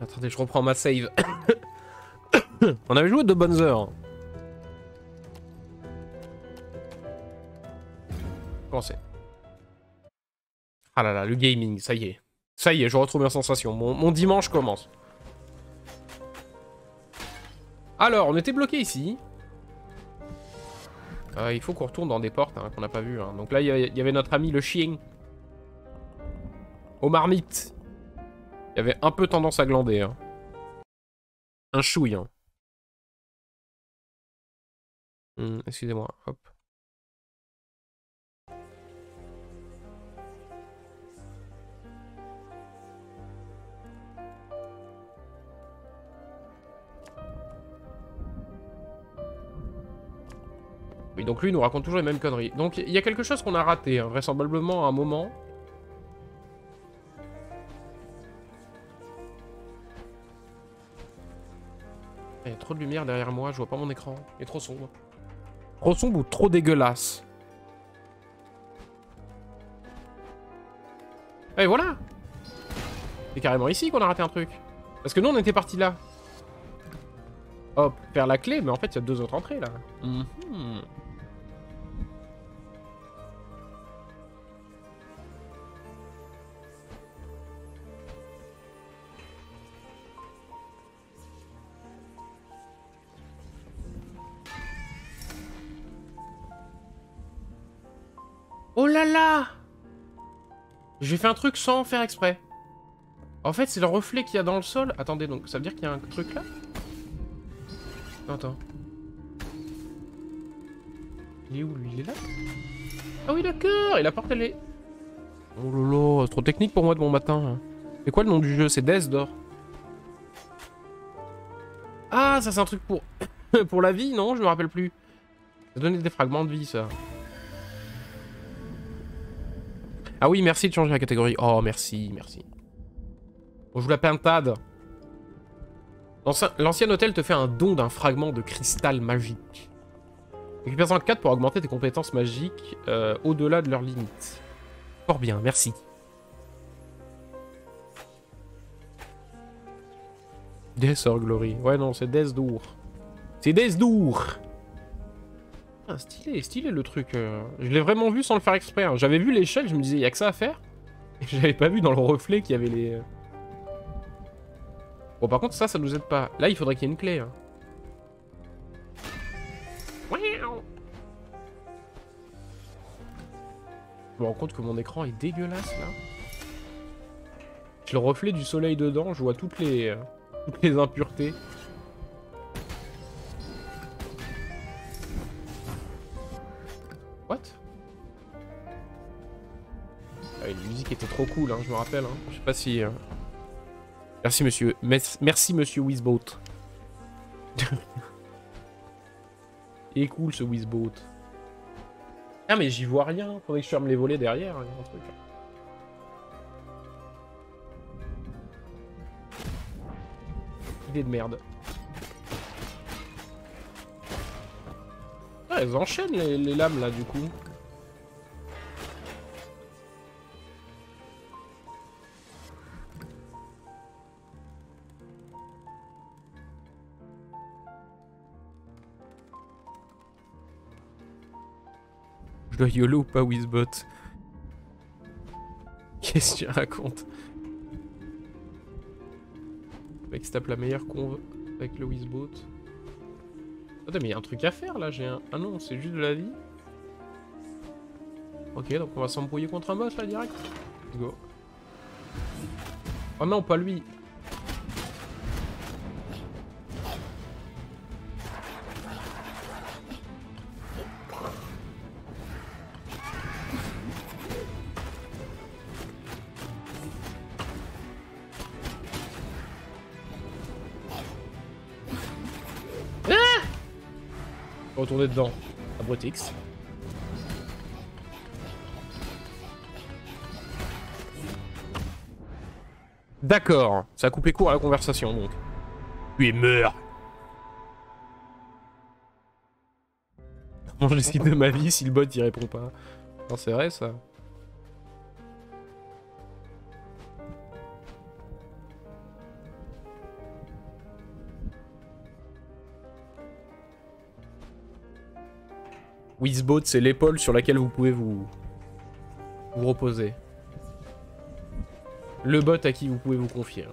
Attendez, je reprends ma save. On avait joué de bonnes heures. Commencez. Ah là là, le gaming, ça y est. Ça y est, je retrouve mes sensations. Mon dimanche commence. Alors, on était bloqué ici. Il faut qu'on retourne dans des portes hein, qu'on n'a pas vues. Hein. Donc là, il y avait notre ami le chien. Au marmite. Il y avait un peu tendance à glander. Hein. Un chouille. Hein. Excusez-moi, hop. Oui, donc lui il nous raconte toujours les mêmes conneries. Donc il y a quelque chose qu'on a raté, hein, vraisemblablement à un moment. Il y a trop de lumière derrière moi, je vois pas mon écran. Il est trop sombre. Trop sombre ou trop dégueulasse? Et voilà! C'est carrément ici qu'on a raté un truc. Parce que nous on était partis là. Hop, faire la clé, mais en fait il y a deux autres entrées là. Oh là là! J'ai fait un truc sans faire exprès. En fait, c'est le reflet qu'il y a dans le sol. Attendez, donc ça veut dire qu'il y a un truc là? Attends. Il est où lui? Il est là? Ah oui, d'accord! Et la porte elle est... Oh lolo, c'est trop technique pour moi de bon matin. C'est quoi le nom du jeu? C'est Death d'or. Ah, ça c'est un truc pour... pour la vie, non? Je me rappelle plus. Ça donnait des fragments de vie, ça. Ah oui, merci de changer la catégorie. Oh, merci, merci. On joue la pintade. L'ancien hôtel te fait un don d'un fragment de cristal magique. Récupère-en 4 pour augmenter tes compétences magiques au-delà de leurs limites. Fort bien, merci. Death or Glory. Ouais, non, c'est Death d'Our. C'est Death d'Our. Ah, stylé le truc. Je l'ai vraiment vu sans le faire exprès. Hein. J'avais vu l'échelle, je me disais, il y a que ça à faire. Et j'avais pas vu dans le reflet qu'il y avait les... Bon, par contre, ça nous aide pas. Là, il faudrait qu'il y ait une clé. Hein. Je me rends compte que mon écran est dégueulasse, là. J'ai le reflet du soleil dedans, je vois toutes les impuretés. What? Ah oui, la musique était trop cool, hein, je me rappelle. Hein. Je sais pas si... Merci, monsieur. Merci, monsieur Wizboat. Il est cool, ce Wizboat. Ah, mais j'y vois rien. Faudrait que je ferme les volets derrière. Il y a un truc. Idée de merde. Ah, elles enchaînent les lames, là, du coup. Je dois YOLO ou pas Wizbot? Qu'est-ce que tu racontes? Le mec se tape la meilleure conve avec le Wizbot. Attends, mais il y a un truc à faire là, j'ai un... Ah non, c'est juste de la vie. Ok, donc on va s'embrouiller contre un boss là, direct. Let's go. Oh non, pas lui. Retourner dedans. Abrotix. D'accord. Ça a coupé court à la conversation, donc. Puis meurt. Comment je décide de ma vie si le bot y répond pas? Non, c'est vrai, ça. Wizboat, c'est l'épaule sur laquelle vous pouvez vous reposer. Le bot à qui vous pouvez vous confier.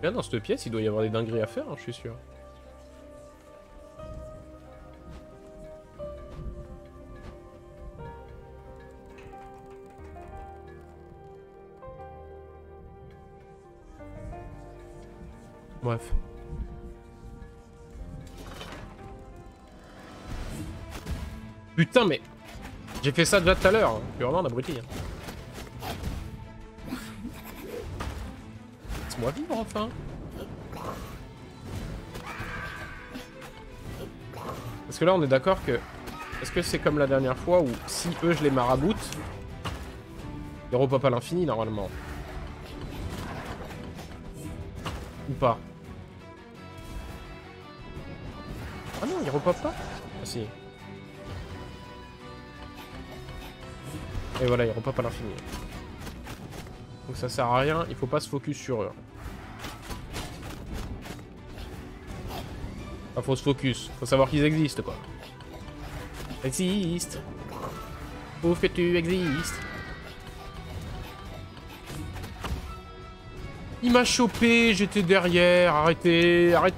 Là, dans cette pièce, il doit y avoir des dingueries à faire, hein, je suis sûr. Bref. Putain, mais... J'ai fait ça déjà tout à l'heure. Hein. Je suis vraiment un abruti. Hein. Laisse-moi vivre, enfin. Parce que là, on est d'accord que... Est-ce que c'est comme la dernière fois où, si eux, je les maraboute, ils repopent à l'infini, normalement. Ou pas? Ah non, ils repopent pas? Ah si. Et voilà, ils repopent à l'infini. Donc ça sert à rien, il faut pas se focus sur eux. Enfin, faut se focus, faut savoir qu'ils existent, quoi. Existe. Prouve que tu existes. Il m'a chopé, j'étais derrière, arrêtez, arrête.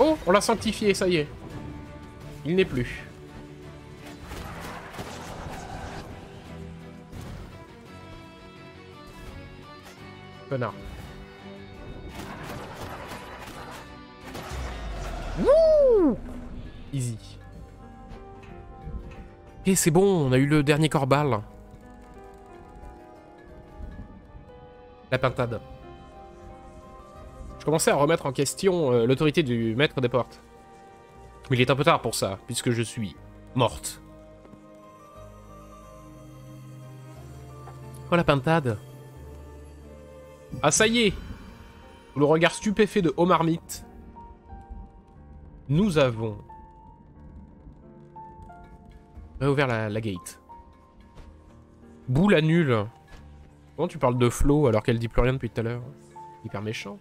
Oh, on l'a sanctifié, ça y est. Il n'est plus. Connard. Wouh! Easy. Et c'est bon, on a eu le dernier corbal. La pintade. Je commençais à remettre en question l'autorité du maître des portes. Mais il est un peu tard pour ça, puisque je suis morte. Oh la pintade. Ah ça y est. Sous le regard stupéfait de Homarmite, nous avons réouvert la gate. Boule à nul. Comment tu parles de Flo alors qu'elle dit plus rien depuis tout à l'heure? Hyper méchant.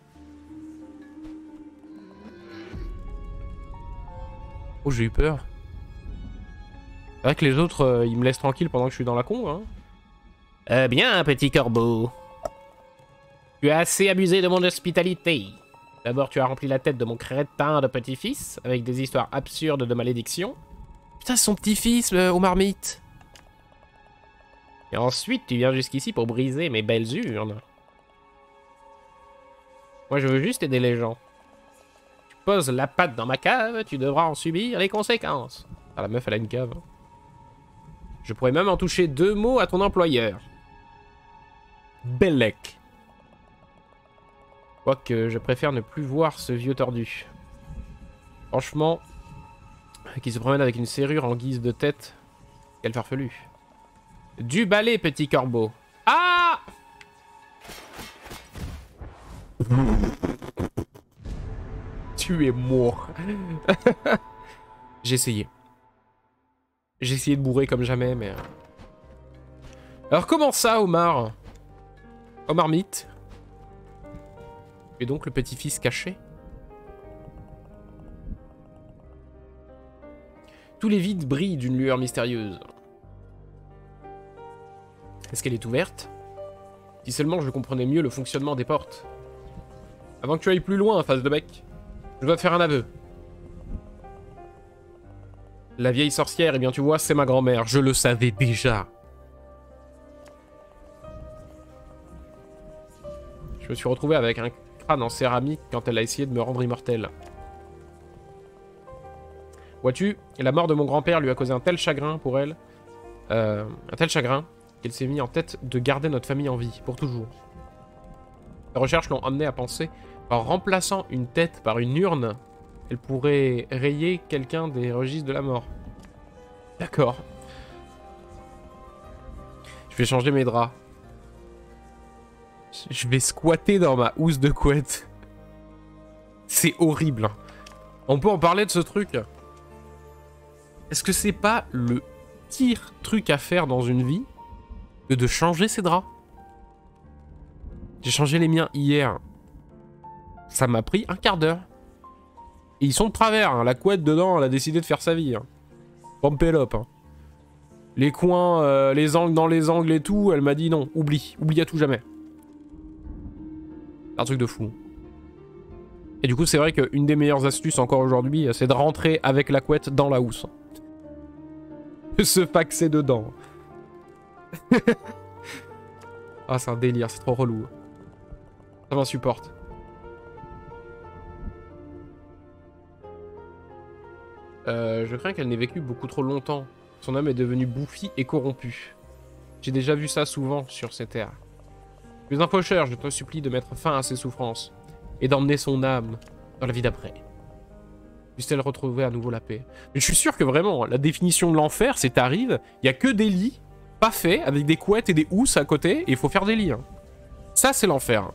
Oh, j'ai eu peur. C'est vrai que les autres, ils me laissent tranquille pendant que je suis dans la con, hein. Bien, petit corbeau. Tu as assez abusé de mon hospitalité. D'abord, tu as rempli la tête de mon crétin de petit-fils, avec des histoires absurdes de malédiction. Putain, c'est son petit-fils, au marmite. Et ensuite, tu viens jusqu'ici pour briser mes belles urnes. Moi, je veux juste aider les gens. Pose la patte dans ma cave, tu devras en subir les conséquences. Ah, la meuf, elle a une cave. Je pourrais même en toucher 2 mots à ton employeur. Bellec. Quoique, je préfère ne plus voir ce vieux tordu. Franchement, qui se promène avec une serrure en guise de tête. Quel farfelu. Du balai, petit corbeau. Ah! Tu es mort. J'ai essayé. J'ai essayé de bourrer comme jamais, mais... Alors comment ça, Omar? Homarmite? Et donc le petit-fils caché? Tous les vides brillent d'une lueur mystérieuse. Est-ce qu'elle est ouverte? Si seulement je comprenais mieux le fonctionnement des portes. Avant que tu ailles plus loin, face de bec. Je dois te faire un aveu. La vieille sorcière, eh bien tu vois, c'est ma grand-mère. Je le savais déjà. Je me suis retrouvé avec un crâne en céramique quand elle a essayé de me rendre immortel. Vois-tu, la mort de mon grand-père lui a causé un tel chagrin pour elle, qu'elle s'est mis en tête de garder notre famille en vie, pour toujours. Les recherches l'ont amené à penser qu'en remplaçant une tête par une urne, elle pourrait rayer quelqu'un des registres de la mort. D'accord. vais changer mes draps. Je vais squatter dans ma housse de couette. C'est horrible. On peut en parler de ce truc. Est-ce que c'est pas le pire truc à faire dans une vie que de changer ses draps? J'ai changé les miens hier. Ça m'a pris un quart d'heure. Et ils sont de travers, hein. La couette dedans, elle a décidé de faire sa vie. Hein. Pompelope. Hein. Les coins, les angles dans les angles et tout, elle m'a dit non, oublie à tout jamais. C'est un truc de fou. Et du coup, c'est vrai qu'une des meilleures astuces encore aujourd'hui, c'est de rentrer avec la couette dans la housse. De se faxer dedans. Ah, c'est un délire, c'est trop relou. Ça m'insupporte. Je crains qu'elle n'ait vécu beaucoup trop longtemps. Son âme est devenue bouffie et corrompue. J'ai déjà vu ça souvent sur ces terres. Les infaucheurs, je te supplie de mettre fin à ses souffrances et d'emmener son âme dans la vie d'après. Puisse-t-elle retrouver à nouveau la paix. Mais je suis sûr que vraiment, la définition de l'enfer, c'est t'arrives, il n'y a que des lits, pas faits, avec des couettes et des housses à côté, et il faut faire des lits. Hein. Ça, c'est l'enfer.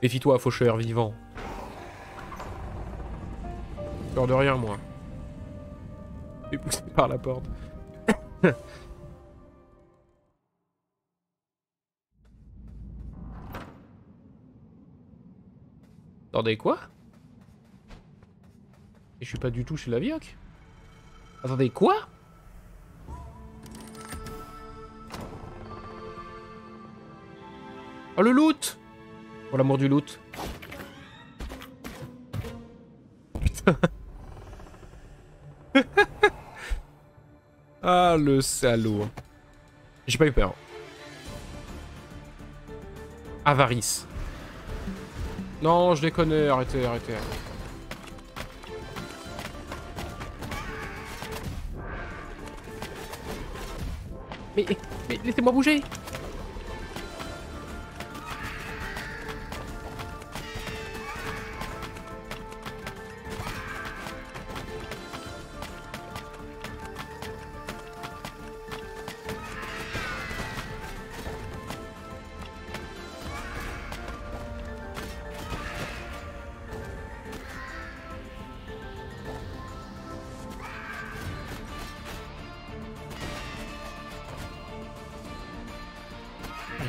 Méfie-toi, faucheur vivant. Peur de rien, moi. Je suis poussé par la porte. Attendez, quoi? Et je suis pas du tout chez la Vioque. Attendez, quoi? Oh, le loot! Pour l'amour du loot. Putain. Ah, le salaud. J'ai pas eu peur. Avarice. Non, je les connais, arrêtez, arrêtez. Mais laissez-moi bouger.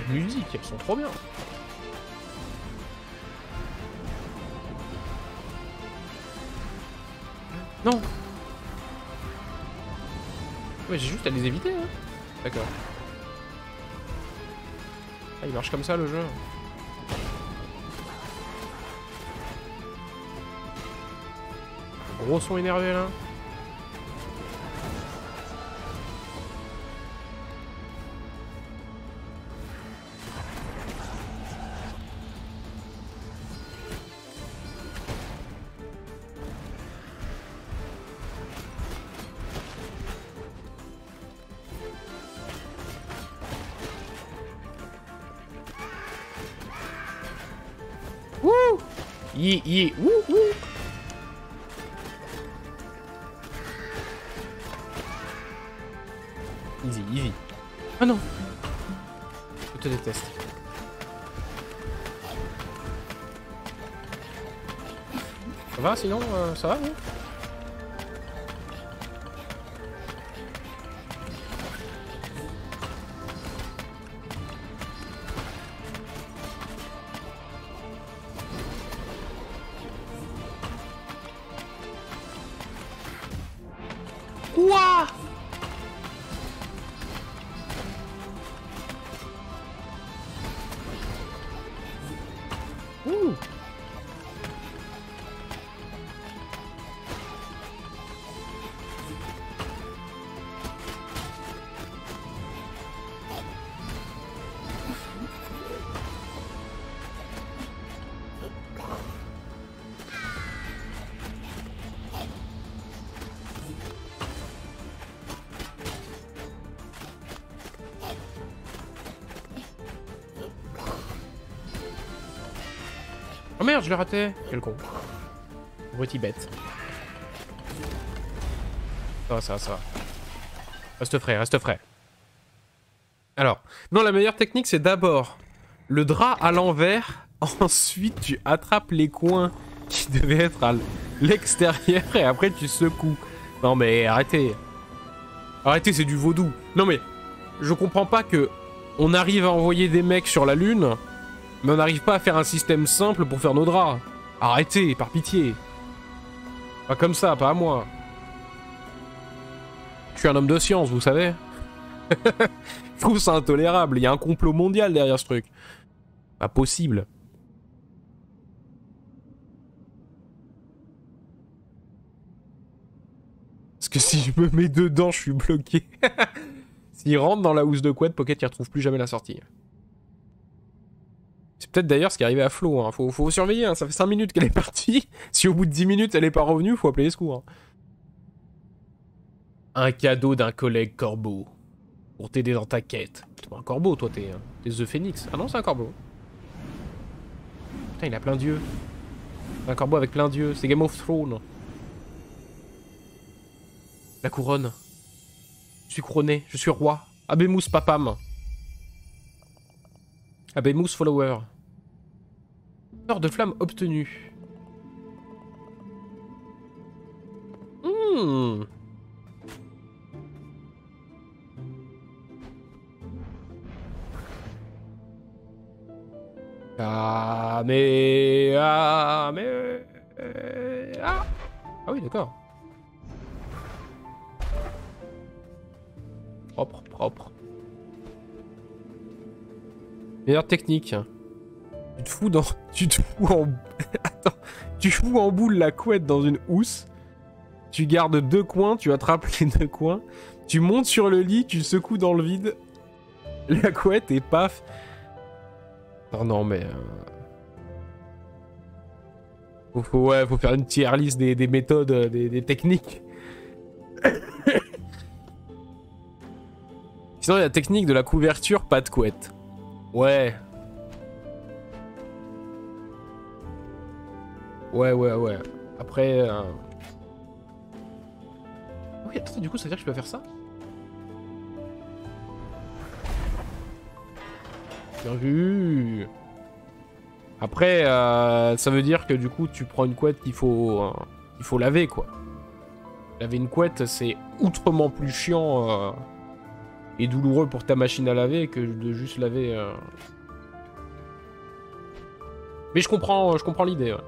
Les musiques, elles sont trop bien. Non. Ouais, j'ai juste à les éviter, hein. D'accord. Ah, il marche comme ça, le jeu. Gros son énervé, là. Wouh, wouh. Easy, easy. Ah non. Je te déteste. Ça va sinon ça va, oui. Quoi? Ouh. Oh merde, je l'ai raté. Quel con. Abruti bête. Ça va, ça va, ça va. Reste frais, reste frais. Alors, non, la meilleure technique, c'est d'abord le drap à l'envers. Ensuite, tu attrapes les coins qui devaient être à l'extérieur et après, tu secoues. Non, mais arrêtez. Arrêtez, c'est du vaudou. Non, mais je comprends pas que on arrive à envoyer des mecs sur la Lune, mais on n'arrive pas à faire un système simple pour faire nos draps. Arrêtez, par pitié. Pas comme ça, pas à moi. Je suis un homme de science, vous savez. Je trouve ça intolérable. Il y a un complot mondial derrière ce truc. Pas possible. Parce que si je me mets dedans, je suis bloqué. S'il rentre dans la housse de couette, Pocket, il retrouve plus jamais la sortie. C'est peut-être d'ailleurs ce qui est arrivé à Flo. Hein. Faut surveiller, hein. Ça fait 5 minutes qu'elle est partie. Si au bout de 10 minutes, elle est pas revenue, faut appeler les secours. Hein. Un cadeau d'un collègue corbeau. Pour t'aider dans ta quête. T'es pas un corbeau, toi, t'es The Phoenix. Ah non, c'est un corbeau. Putain, il a plein d'yeux. Un corbeau avec plein d'yeux. C'est Game of Thrones. La couronne. Je suis couronné, je suis roi. Abemus papam. Abemus follower. Heure de flamme obtenue. Ah mais... Ah mais... Ah, ah oui, d'accord. Propre, propre. Meilleure technique. Tu te fous dans... Tu te fous en... Attends. Tu fous en boule la couette dans une housse. Tu gardes 2 coins, tu attrapes les 2 coins. Tu montes sur le lit, tu secoues dans le vide. La couette et paf. Oh non mais... Faut faire une tier list des méthodes, des techniques. Sinon, il y a la technique de la couverture, pas de couette. Ouais. Ouais. Après... Oui, attends, du coup, ça veut dire que je peux faire ça? Bien vu. Après, ça veut dire que du coup, tu prends une couette qu'il faut laver, quoi. Laver une couette, c'est outrement plus chiant... et douloureux pour ta machine à laver que de juste laver... Mais je comprends l'idée, ouais.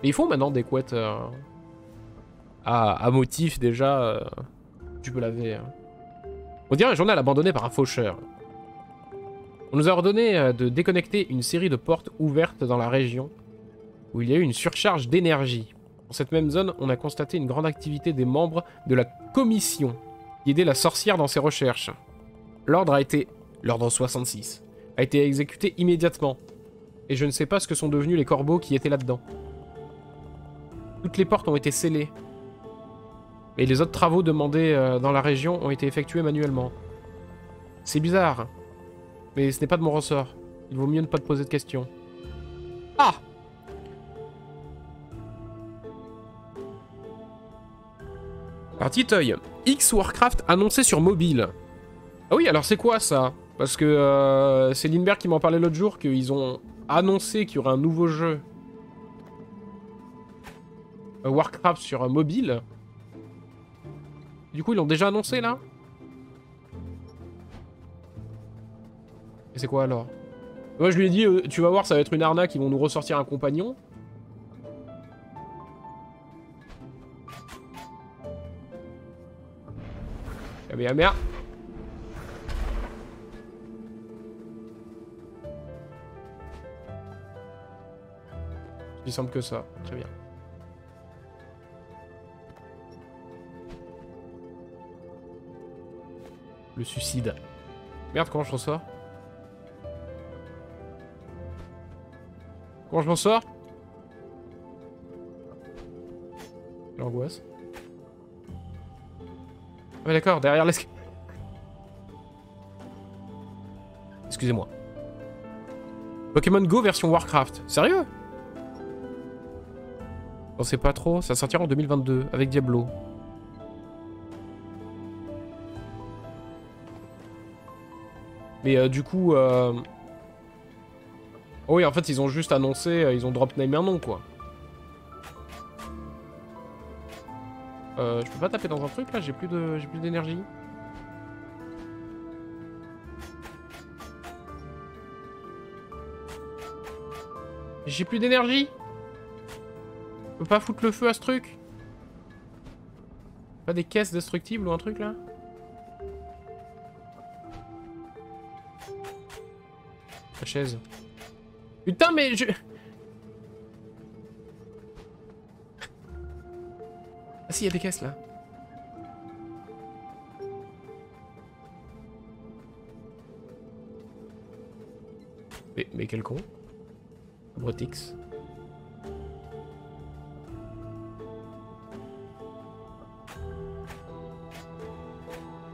Mais il faut maintenant des couettes à motif, déjà, tu peux laver. On dirait un journal abandonné par un faucheur. On nous a ordonné de déconnecter une série de portes ouvertes dans la région où il y a eu une surcharge d'énergie. Dans cette même zone, on a constaté une grande activité des membres de la commission qui aidait la sorcière dans ses recherches. L'ordre 66, a été exécuté immédiatement. Et je ne sais pas ce que sont devenus les corbeaux qui étaient là-dedans. Toutes les portes ont été scellées. Et les autres travaux demandés dans la région ont été effectués manuellement. C'est bizarre. Mais ce n'est pas de mon ressort. Il vaut mieux ne pas te poser de questions. Ah! Alors, petit œil. X Warcraft annoncé sur mobile. Ah oui, alors c'est quoi ça? Parce que c'est Lindbergh qui m'en parlait l'autre jour, qu'ils ont annoncé qu'il y aurait un nouveau jeu. Warcraft sur mobile. Du coup, ils l'ont déjà annoncé là? Et c'est quoi alors? Moi je lui ai dit, tu vas voir, ça va être une arnaque, ils vont nous ressortir un compagnon. Merde. Il semble que ça, très bien. Le suicide. Merde, comment je m'en sors? Comment je m'en sors? L'angoisse. Ouais d'accord, derrière l'escalier. Excusez-moi. Pokémon Go version Warcraft. Sérieux? On sait pas trop, ça sortira en 2022 avec Diablo. Mais du coup... Oh oui, en fait, ils ont juste annoncé, ils ont drop name un nom, quoi. Je peux pas taper dans un truc, là? J'ai plus d'énergie. J'ai plus d'énergie. Je peux pas foutre le feu à ce truc. Pas des caisses destructibles ou un truc, là? La chaise. Putain, mais je... Ah si, il y a des caisses, là. Mais quel con. Brotix.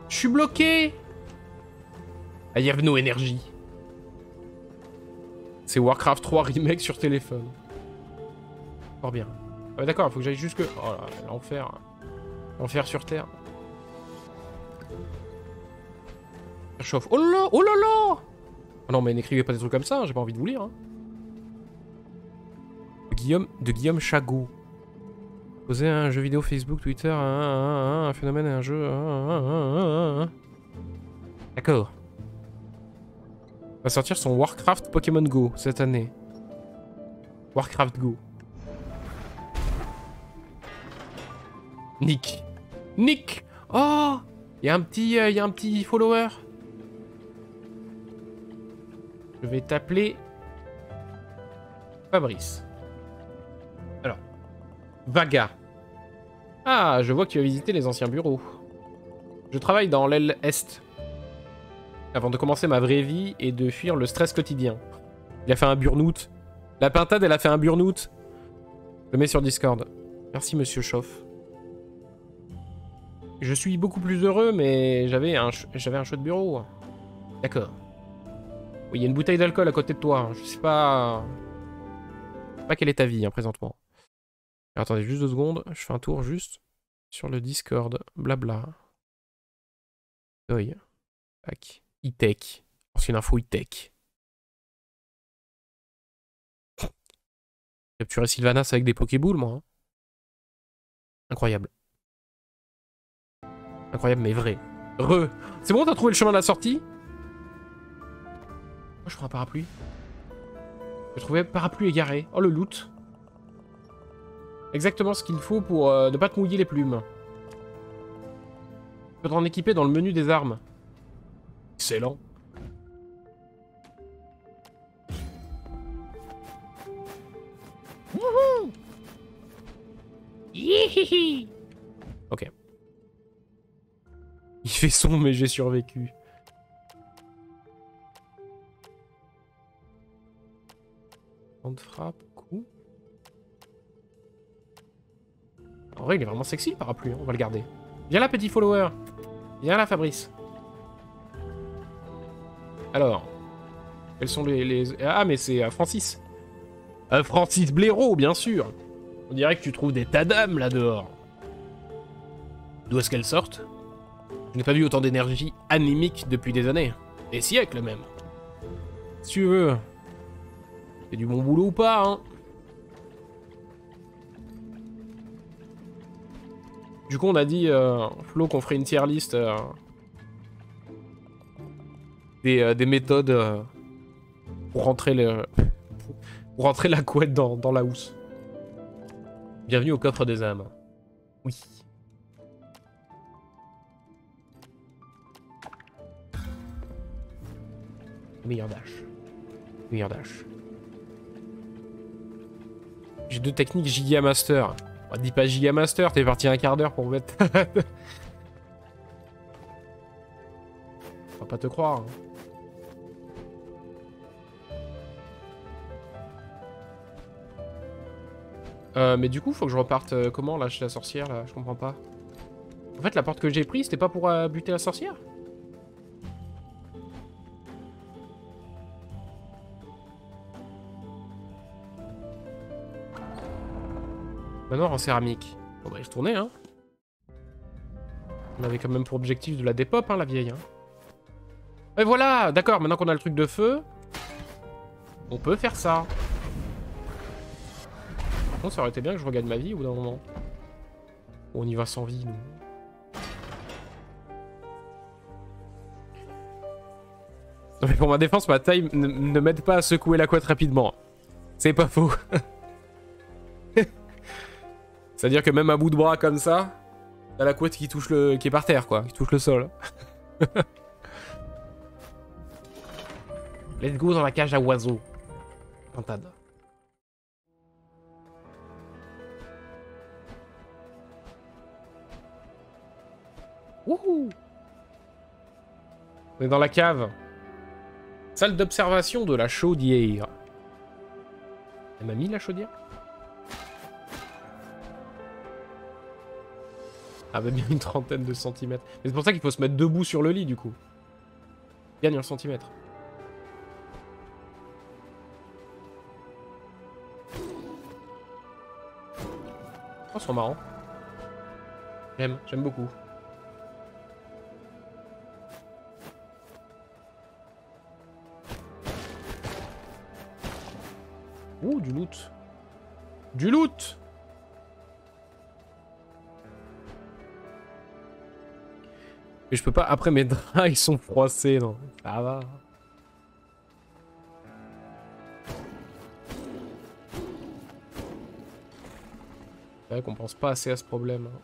Je suis bloqué. Ah, y a no énergie. C'est Warcraft 3 remake sur téléphone. Fort bien. Ah bah d'accord, il faut que j'aille jusque... Oh là, l'enfer. L'enfer sur Terre. Ça chauffe. Oh là là. Oh là là. Oh non, mais n'écrivez pas des trucs comme ça, hein, j'ai pas envie de vous lire. Hein. De Guillaume Chagot. Poser un jeu vidéo Facebook, Twitter, un phénomène et un jeu... D'accord. Va sortir son Warcraft Pokémon Go cette année. Warcraft Go. Nick. Nick. Oh, il y a un petit follower. Je vais t'appeler Fabrice. Alors, Vaga. Ah, je vois que tu as visité les anciens bureaux. Je travaille dans l'aile Est. Avant de commencer ma vraie vie et de fuir le stress quotidien. Il a fait un burn-out. La pintade, elle a fait un burn-out. Je le mets sur Discord. Merci, monsieur Choff. Je suis beaucoup plus heureux, mais j'avais un chouette bureau. D'accord. Oui, il y a une bouteille d'alcool à côté de toi. Je sais pas... pas quelle est ta vie, hein, présentement. Alors, attendez, juste 2 secondes. Je fais un tour juste sur le Discord. Blabla. Oui. Tac. E-Tech. Ancienne info E-Tech. Capturer Sylvanas avec des Pokéballs, moi. Hein. Incroyable. Incroyable, mais vrai. C'est bon, t'as trouvé le chemin de la sortie? Moi, je prends un parapluie. J'ai trouvé un parapluie égaré. Oh, le loot. Exactement ce qu'il faut pour ne pas te mouiller les plumes. Tu peux t'en équiper dans le menu des armes. Excellent. Wouhou! Yihihi! Ok. Il fait sombre, mais j'ai survécu. Temps de frappe, coup. En vrai, il est vraiment sexy le parapluie, hein. On va le garder. Viens là, petit follower. Viens là, Fabrice. Alors. Quels sont les... Ah, mais c'est Francis. Francis Blaireau, bien sûr. On dirait que tu trouves des tas d'âmes là dehors. D'où est-ce qu'elles sortent? Je n'ai pas vu autant d'énergie anémique depuis des années. Des siècles même. Si tu veux. C'est du bon boulot ou pas, hein? Du coup, on a dit, Flo, qu'on ferait une tier list des méthodes pour rentrer la couette dans la housse. Bienvenue au coffre des âmes. Oui. Meilleur dash. Meilleur dash. J'ai 2 techniques Giga Master. Oh, dis pas Giga Master, t'es parti un quart d'heure pour mettre... On va pas te croire. Mais du coup, faut que je reparte comment là chez la sorcière là? Je comprends pas. En fait, la porte que j'ai prise, c'était pas pour buter la sorcière? Manoir en céramique. Bon bah, il se tournait, hein. On avait quand même pour objectif de la dépop, hein, la vieille. Hein. Et voilà, d'accord, maintenant qu'on a le truc de feu, on peut faire ça. Par contre, ça aurait été bien que je regagne ma vie au bout d'un moment. On y va sans vie, nous. Non, mais pour ma défense, ma taille ne m'aide pas à secouer la couette rapidement. C'est pas faux. C'est-à-dire que même à bout de bras comme ça, t'as la couette qui touche qui est par terre, quoi, qui touche le sol. Let's go dans la cage à oiseaux. Pintade. Wouhou! On est dans la cave. Salle d'observation de la chaudière. Elle m'a mis la chaudière? Ah bah bien une trentaine de centimètres. Mais c'est pour ça qu'il faut se mettre debout sur le lit du coup. Gagne un centimètre. Oh, c'est marrant. J'aime beaucoup. Ouh, du loot. Du loot! Mais je peux pas... Après, mes draps, ils sont froissés, non. Ça va. C'est vrai qu'on pense pas assez à ce problème. Hein.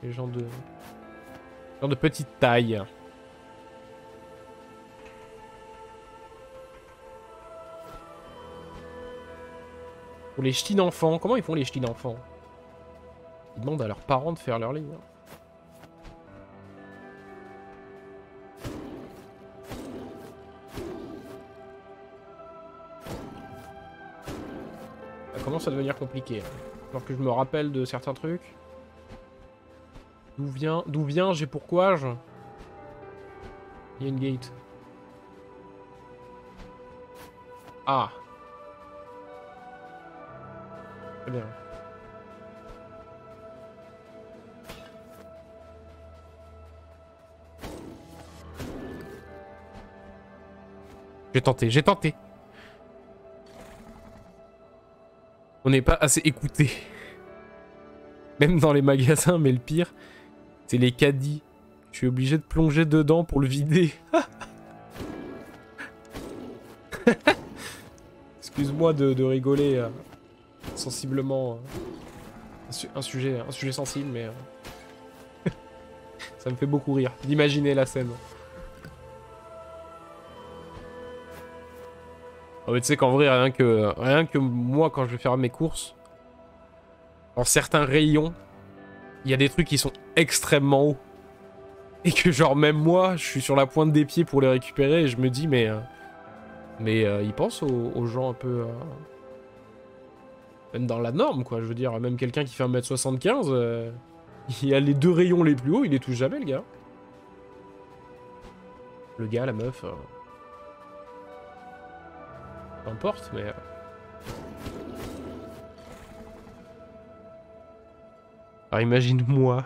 Les gens de petite taille. Pour les ch'tis d'enfants, comment ils font les ch'tis d'enfants? Ils demandent à leurs parents de faire leur lit. Hein. Ça commence à devenir compliqué. Alors que je me rappelle de certains trucs. D'où vient, j'ai pourquoi je... Il y a une gate. Ah. Très bien. J'ai tenté. On n'est pas assez écouté. Même dans les magasins, mais le pire, c'est les caddies. Je suis obligé de plonger dedans pour le vider. Excuse-moi de rigoler sensiblement. Un sujet sensible, mais ça me fait beaucoup rire d'imaginer la scène. Oh, mais tu sais qu'en vrai, rien que moi, quand je vais faire mes courses, dans certains rayons, il y a des trucs qui sont extrêmement hauts. Et que genre même moi, je suis sur la pointe des pieds pour les récupérer et je me dis mais ils pensent aux gens un peu... même dans la norme quoi, je veux dire, même quelqu'un qui fait 1m75, il y a les deux rayons les plus hauts, il les touche jamais le gars. Le gars, la meuf... peu importe, mais... Alors imagine-moi...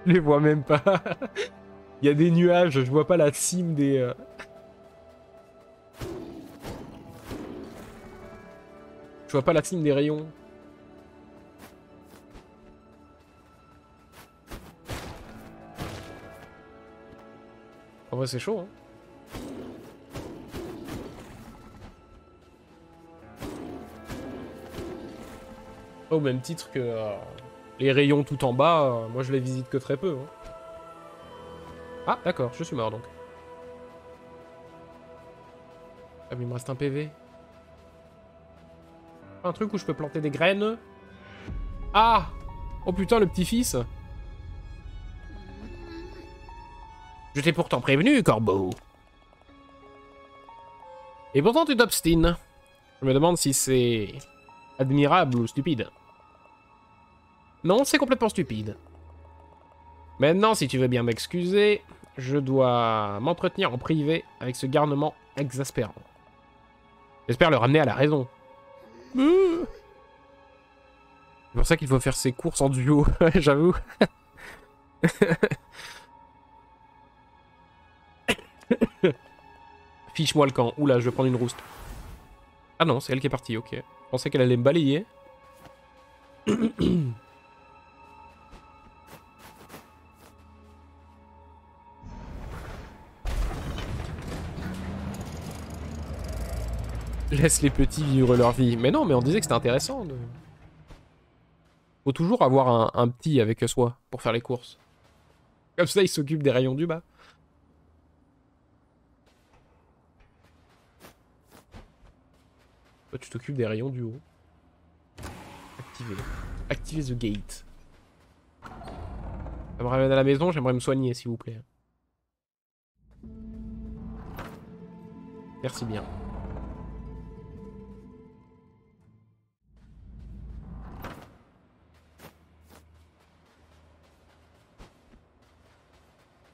Je les vois même pas. Il y a des nuages, je vois pas la cime des... Je vois pas la cime des rayons. En vrai, c'est chaud, hein. Au même titre que... les rayons tout en bas, moi je les visite que très peu. Hein. Ah, d'accord, je suis mort donc. Ah, mais il me reste un PV. Un truc où je peux planter des graines. Ah! Oh putain, le petit-fils. Je t'ai pourtant prévenu, Corbeau. Et pourtant tu t'obstines. Je me demande si c'est admirable ou stupide. Non, c'est complètement stupide. Maintenant, si tu veux bien m'excuser, je dois m'entretenir en privé avec ce garnement exaspérant. J'espère le ramener à la raison. C'est pour ça qu'il faut faire ses courses en duo, j'avoue. Fiche-moi le camp. Oula, je vais prendre une rouste. Ah non, c'est elle qui est partie, ok. Je pensais qu'elle allait me balayer. Laisse les petits vivre leur vie. Mais non, mais on disait que c'était intéressant. Faut toujours avoir un petit avec soi pour faire les courses. Comme ça, il s'occupe des rayons du bas. Toi, tu t'occupes des rayons du haut. Activer. Activer the gate. Ça me ramène à la maison, j'aimerais me soigner, s'il vous plaît. Merci bien.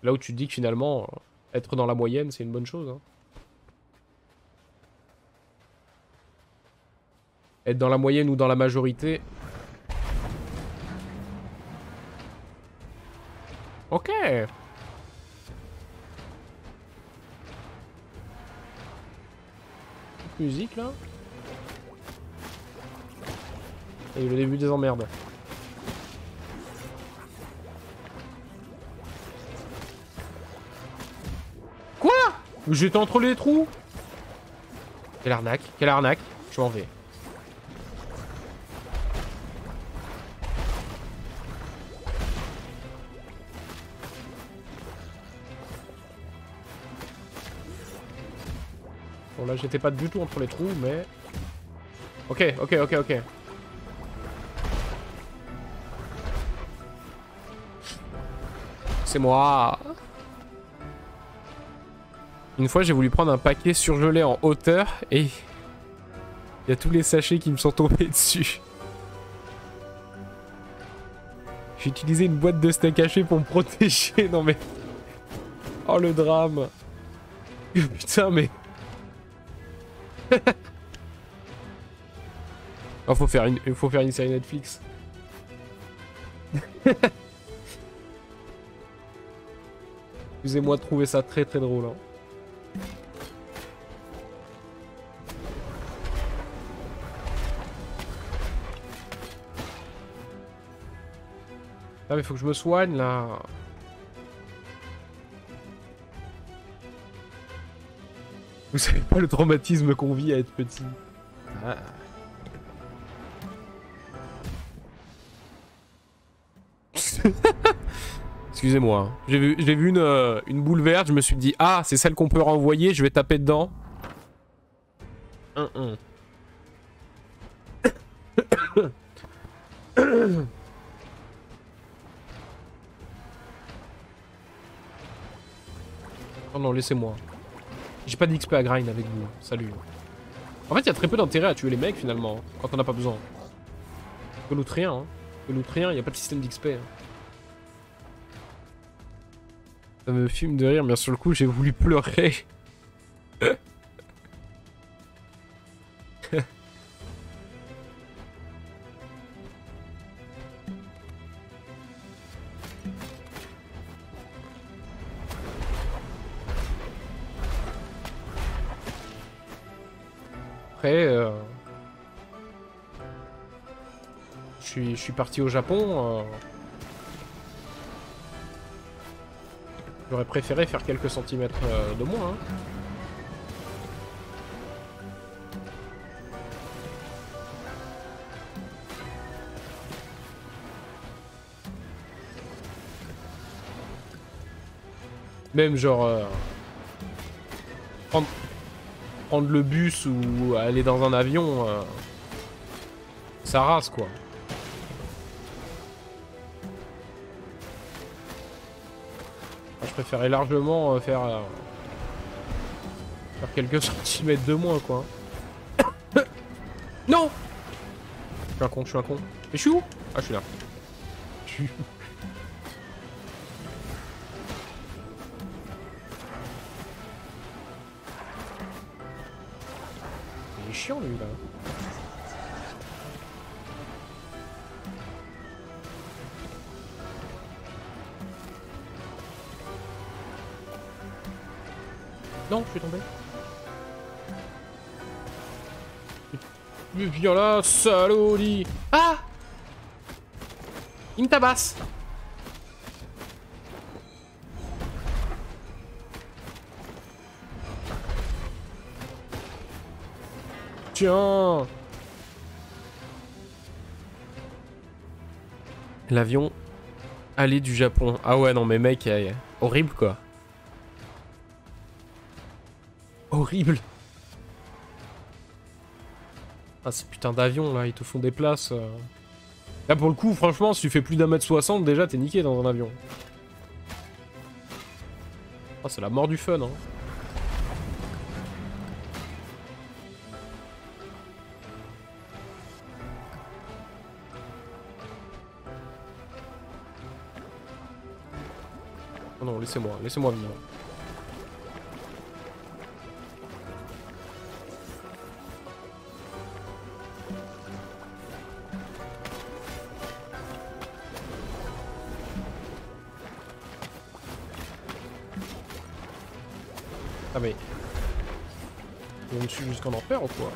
Là où tu te dis que finalement, être dans la moyenne, c'est une bonne chose. Hein. Être dans la moyenne ou dans la majorité. Ok. Petite musique là. Et le début des emmerdes. Quoi? J'étais entre les trous. Quelle arnaque, quelle arnaque. Je m'en vais. Bon là j'étais pas du tout entre les trous mais... Ok, ok, ok, ok. C'est moi. Une fois j'ai voulu prendre un paquet surgelé en hauteur et... il y a tous les sachets qui me sont tombés dessus. J'ai utilisé une boîte de steak haché pour me protéger. Non mais... Oh le drame. Putain mais... Oh, faut faire une série Netflix. Excusez-moi de trouver ça très très drôle. Hein. Ah mais faut que je me soigne là. Vous savez pas le traumatisme qu'on vit à être petit. Ah. Excusez-moi. J'ai vu une boule verte, je me suis dit ah c'est celle qu'on peut renvoyer, je vais taper dedans. Oh non, laissez-moi. J'ai pas d'XP à grind avec vous. Salut. En fait, il y a très peu d'intérêt à tuer les mecs finalement, quand on n'a pas besoin. On peut loot rien, hein. On peut loot rien, il n'y a pas de système d'XP. Hein. Ça me fume de rire, mais sur le coup, j'ai voulu pleurer. Après, je suis parti au Japon. J'aurais préféré faire quelques centimètres de moins. Hein. Même genre... prendre le bus ou aller dans un avion, ça rase quoi. Je préférais largement faire quelques centimètres de moins quoi. Non! Je suis un con, je suis un con. Mais je suis où? Ah, je suis là. Je suis... Il est chiant lui là. Non, je suis tombé. Viens là, salaud, dit. Ah! Il me tabasse. Tiens. L'avion aller du Japon. Ah ouais, non mais mec, horrible quoi. Horrible. Ah ces putains d'avions là, ils te font des places. Là pour le coup, franchement, si tu fais plus d'1m60, déjà t'es niqué dans un avion. Ah c'est la mort du fun hein. Oh non, laissez-moi venir. Ah mais... On me suit jusqu'en enfer ou quoi?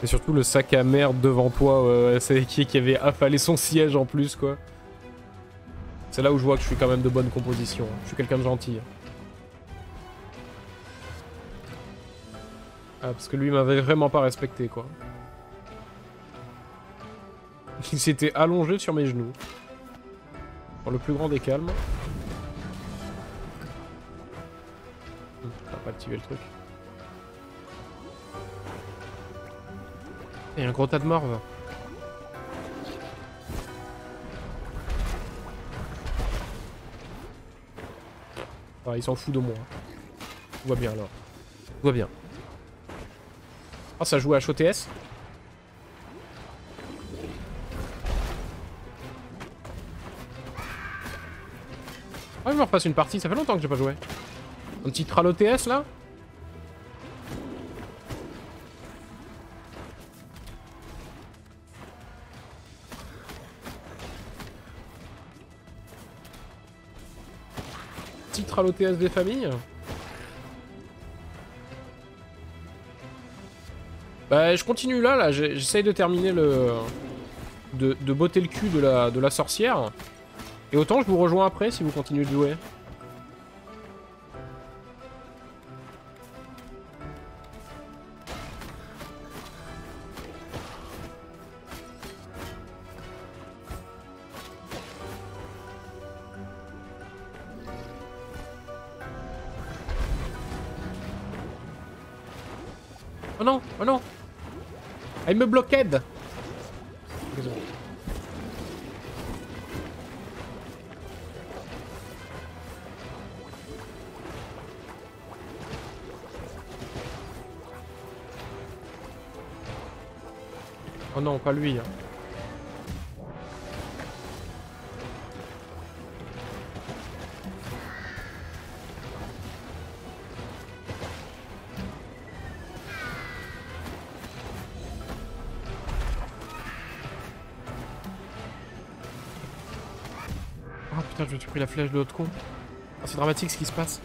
Et surtout le sac à merde devant toi, c'est qui avait affalé son siège en plus quoi. C'est là où je vois que je suis quand même de bonne composition. Hein. Je suis quelqu'un de gentil. Ah, parce que lui m'avait vraiment pas respecté quoi. Il s'était allongé sur mes genoux. Pour le plus grand des calmes. On va pas activer le truc. Il y a un gros tas de morve. Ah, il s'en fout de moi. Tout va bien alors. Tout va bien. Ah, ça joue à HOTS. Ah, je me repasse une partie, ça fait longtemps que j'ai pas joué. Un petit tral OTS là. Petit tral OTS des familles. Bah je continue là, j'essaye de terminer le... De botter le cul de la sorcière. Et autant je vous rejoins après si vous continuez de jouer. Oh non, oh non. Ah, il me bloquait. Oh non, pas lui. Hein. Oh putain, je me suis pris la flèche de l'autre con. Oh, c'est dramatique ce qui se passe.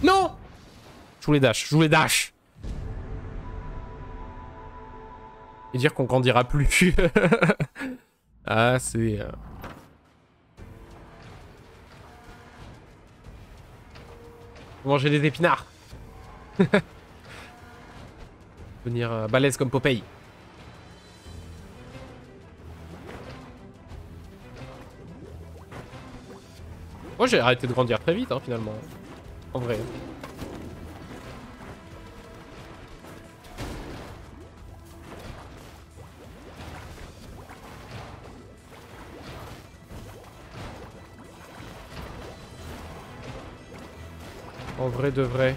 Non! Je voulais dash, je voulais dash! Et dire qu'on grandira plus. Ah, c'est... Manger des épinards. Devenir balèze comme Popeye. Moi j'ai arrêté de grandir très vite hein, finalement. En vrai. En vrai de vrai.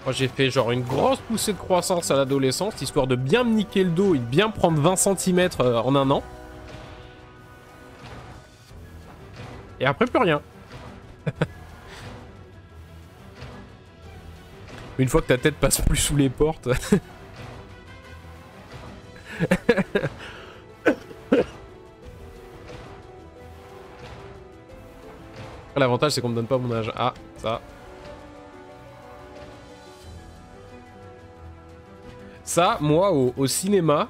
Moi j'ai fait genre une grosse poussée de croissance à l'adolescence, histoire de bien me niquer le dos et de bien prendre 20 cm en un an. Et après plus rien. Une fois que ta tête passe plus sous les portes. L'avantage c'est qu'on me donne pas mon âge. Ah, ça. Ça, moi, au cinéma,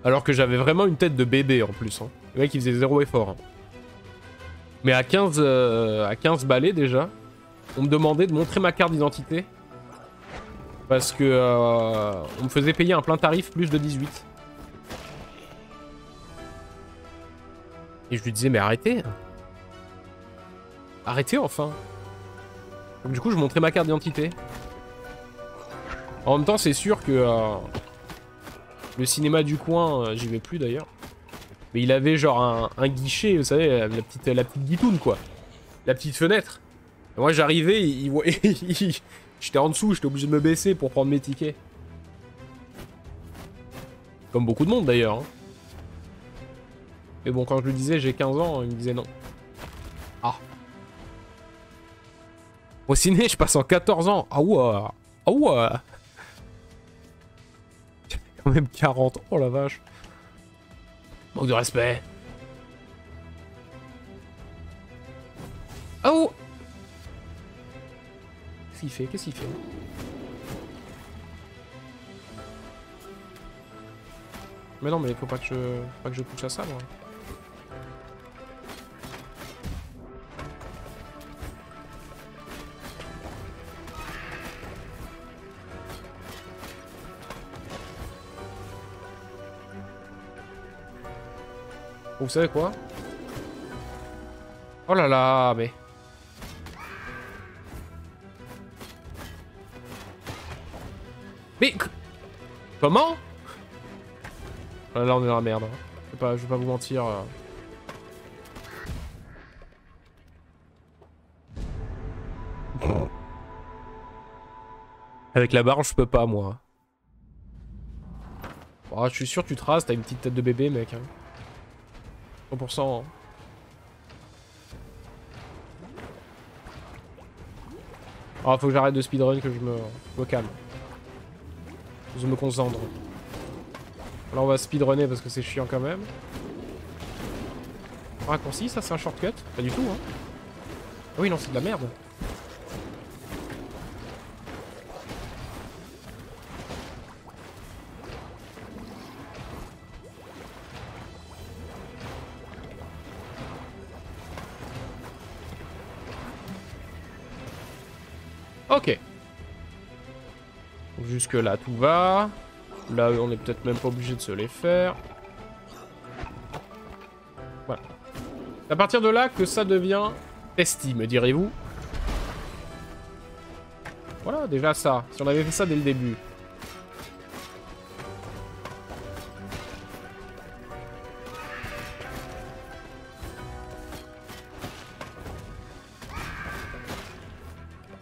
alors que j'avais vraiment une tête de bébé en plus. Hein. Le mec il faisait zéro effort. Hein. Mais à 15 balais déjà, on me demandait de montrer ma carte d'identité. Parce que on me faisait payer un plein tarif plus de 18. Et je lui disais mais arrêtez. Arrêtez enfin. Donc du coup je montrais ma carte d'identité. En même temps c'est sûr que le cinéma du coin, j'y vais plus d'ailleurs. Mais il avait genre un guichet, vous savez, la petite guitoune quoi. La petite fenêtre. Et moi j'arrivais, il voyait... J'étais en dessous, j'étais obligé de me baisser pour prendre mes tickets. Comme beaucoup de monde d'ailleurs. Hein. Mais bon, quand je lui disais j'ai 15 ans, il me disait non. Ah. Au ciné, je passe en 14 ans. Ah ouais. Ah ouais. J'ai quand même 40. Oh la vache. Manque de respect. Oh. Qu'est-ce qu'il fait? Qu'est-ce qu'il fait? Mais non, mais faut pas que je touche à ça, moi. Vous savez quoi? Oh là là, mais... Mais... Comment? Là on est dans la merde. Hein. Je vais pas vous mentir. Avec la barre, je peux pas, moi. Oh, je suis sûr que tu te rases, t'as une petite tête de bébé, mec. Hein. 100%. Hein. Oh, faut que j'arrête de speedrun, que je me calme. Je me concentre. Là, on va speedrunner parce que c'est chiant quand même. Raccourci, ça c'est un shortcut? Pas du tout, hein. Ah oui, non, c'est de la merde. Ok. Jusque là, tout va. Là, on est peut-être même pas obligé de se les faire. Voilà. C'est à partir de là que ça devient testy, me direz-vous. Voilà, déjà ça. Si on avait fait ça dès le début.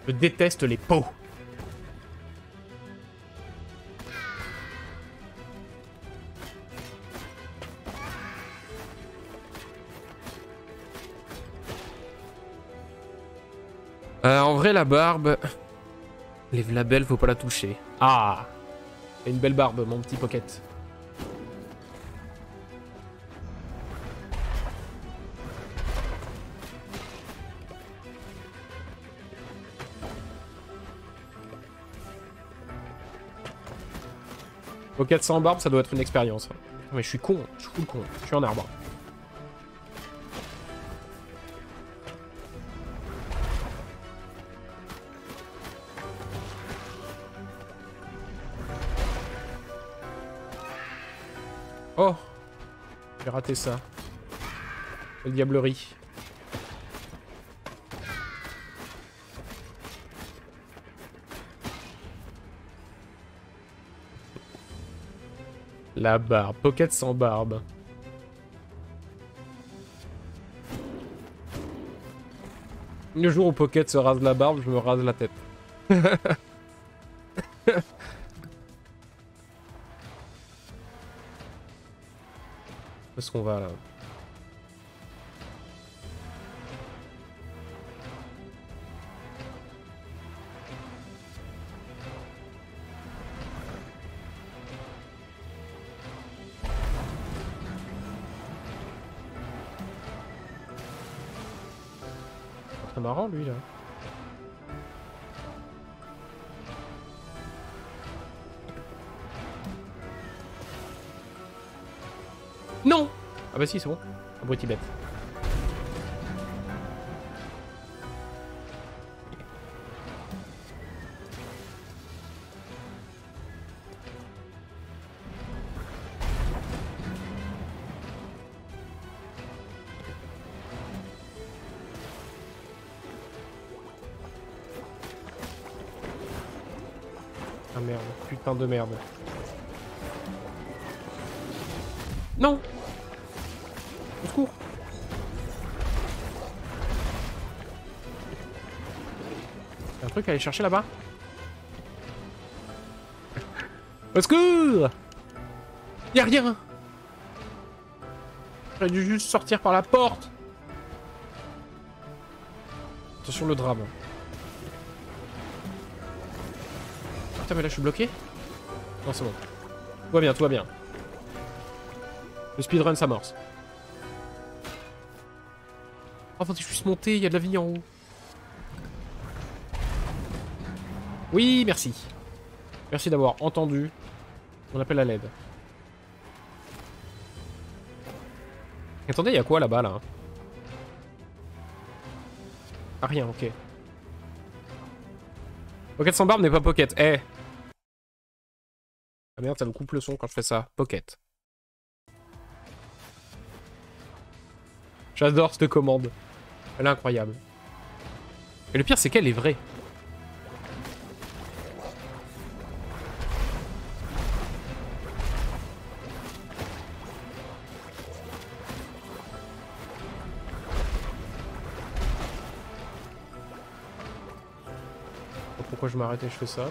Je déteste les pots. En vrai, la barbe... Les labels, faut pas la toucher. Ah! T'as une belle barbe, mon petit Pocket. Pocket sans barbe, ça doit être une expérience. Mais je suis con, je suis full con. Je suis un arbre. Oh! J'ai raté ça. Quelle diablerie. La barbe. Pocket sans barbe. Le jour où Pocket se rase la barbe, je me rase la tête. Où est-ce qu'on va là? C'est marrant lui là. Non! Ah bah si, c'est bon. Abruti bête. Ah merde, putain de merde. Non! Au secours! Y'a un truc à aller chercher là-bas? Au secours! Y'a rien! J'aurais dû juste sortir par la porte! Attention le drame. Putain mais là je suis bloqué? Non c'est bon. Tout va bien, tout va bien. Le speedrun s'amorce. Oh faut que je puisse monter, il y a de la vie en haut. Oui, merci. Merci d'avoir entendu mon appel à l'aide. Attendez, il y a quoi là-bas là? Ah rien, ok. Pocket sans barbe n'est pas pocket. Eh! Ah merde, ça me coupe le son quand je fais ça. Pocket. J'adore cette commande. Elle est incroyable. Et le pire, c'est qu'elle est vraie. Pourquoi je m'arrête et je fais ça?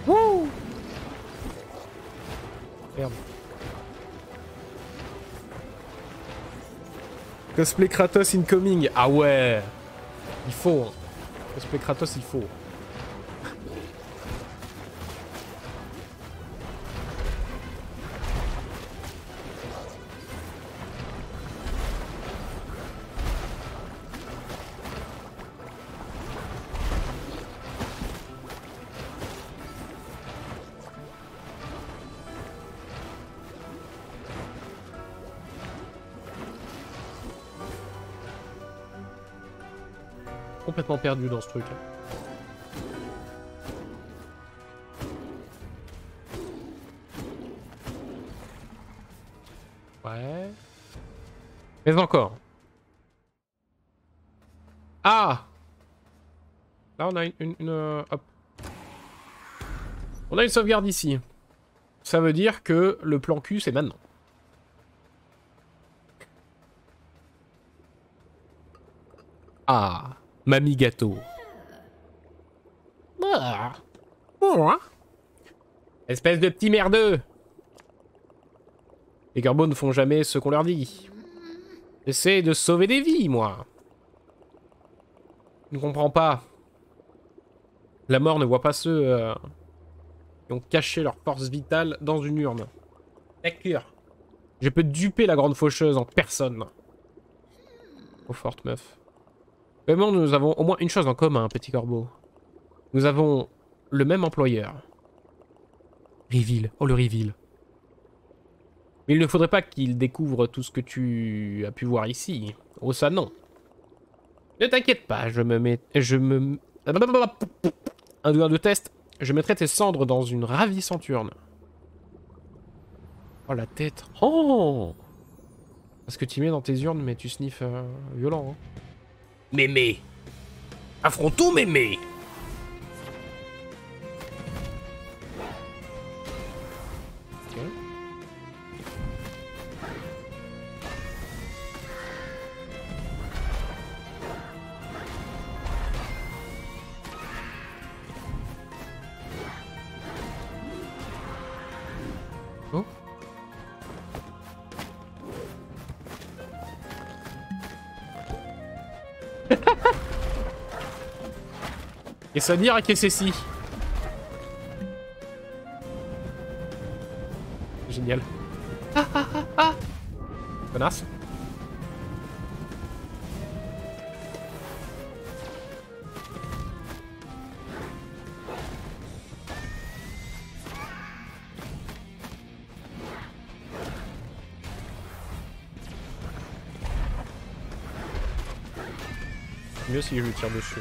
Wouh! Merde. Cosplay Kratos incoming. Ah ouais. Il faut. Hein. Cosplay Kratos, il faut. Complètement perdu dans ce truc. Ouais. Mais encore. Ah! Là on a hop. On a une sauvegarde ici. Ça veut dire que le plan Q c'est maintenant. Ah! Mamie gâteau. Ah. Oh. Espèce de petit merdeux. Les corbeaux ne font jamais ce qu'on leur dit. J'essaie de sauver des vies, moi. Je ne comprends pas. La mort ne voit pas ceux qui ont caché leur force vitale dans une urne. D'accord. Je peux duper la grande faucheuse en personne. Trop forte, meuf. Vraiment, nous avons au moins une chose en commun, petit corbeau. Nous avons le même employeur. Reveal. Oh, le reveal. Mais il ne faudrait pas qu'il découvre tout ce que tu as pu voir ici. Oh, ça, non. Ne t'inquiète pas, je me... Un de test. Je mettrai tes cendres dans une ravissante urne. Oh, la tête. Oh! Parce que tu mets dans tes urnes, mais tu sniffes violent, hein. Mémé. Affrontons Mémé. Ok. Oh. Qu'est-ce à dire, qu'est-ce que c'est? Génial. Ah ah ah ah. Connasse. Mieux si je lui tire dessus.